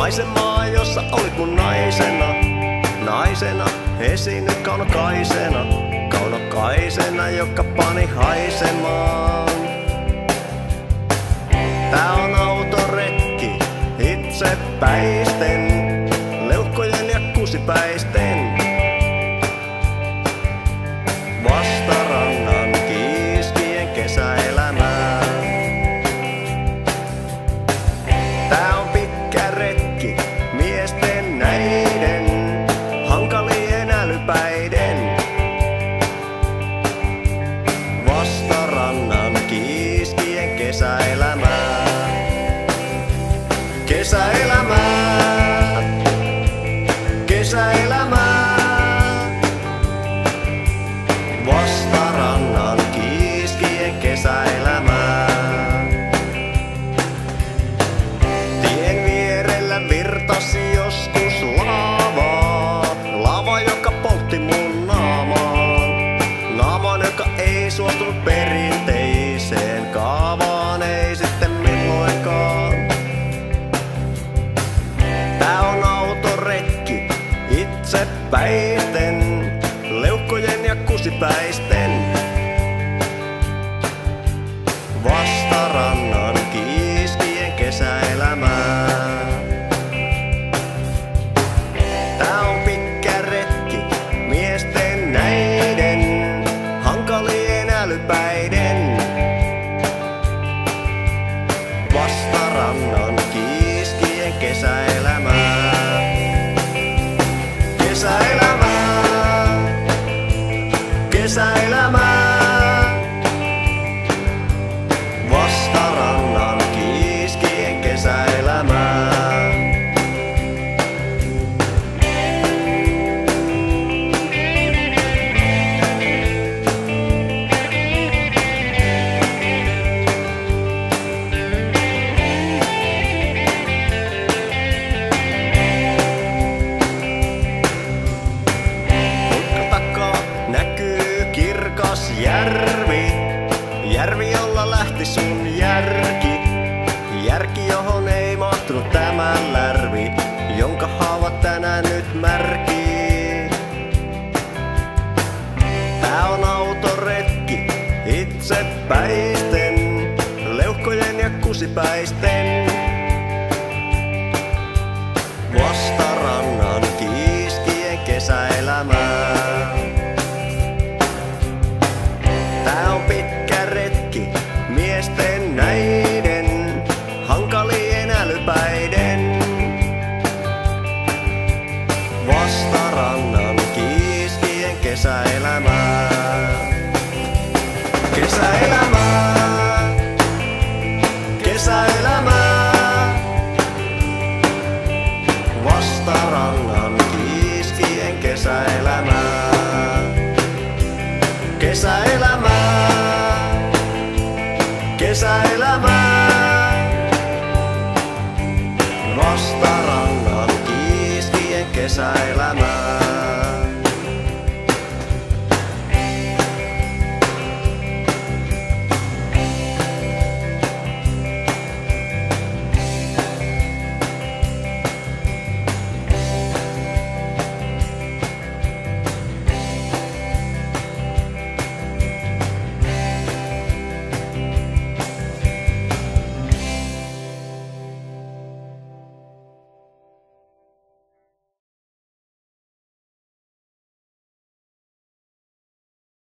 Maisemaa, jossa olit mun naisena. Naisena, esiinnyt kaunokaisena. Kaunokaisena, joka pani haisemaan. Tää on autoretki, itsepäisten, leuhkojen ja kusipäisten. Vastarannan kiiskien kesäelämää. Tää on pitkä retki miesten näiden, hankalien älypäiden. Vastarannan kiiskien kesäelämää. Kesäelämää. Kesäelämää. Vastarannan kiiskien kesäelämää. Tien vierellä virtasi joskus lava. Lava, joka poltti mun naamaan. Naamaan, joka ei suostunut perinteiseen kaavaan, ei sitten milloinkaan. Tää on autoretki itsepäisten, leuhkojen ja kusipäisten. Vastarannan kiiskien kesäelämää. Tää on pitkä retki miesten näiden, hankalien älypäiden. Vastarannan kiiskien kesäelämää. Kesäelämää. Kesäelämää. Vastarannan kiiskien kesäelämää. Mutka takaa näkyy kirkas järvi. Järvi, jolla lähti sun järki. Järki, johon ei mahtunut tämä lärvi, jonka haavat tänään nyt märkii. Tää on autoretki itsepäisten, leuhkojen ja kusipäisten. Vastarannan kiiskien kesäelämää. Tää on pitkä retki miesten näiden, hankalien älypäiden. Vastarannan kiiskien kesäelämää. Kesäelämää. Kesäelämää. Vastarannan kiiskien kesäelämää. Kesäelämää. Kesäelämää. Vastarannan kiiskien kesäelämää.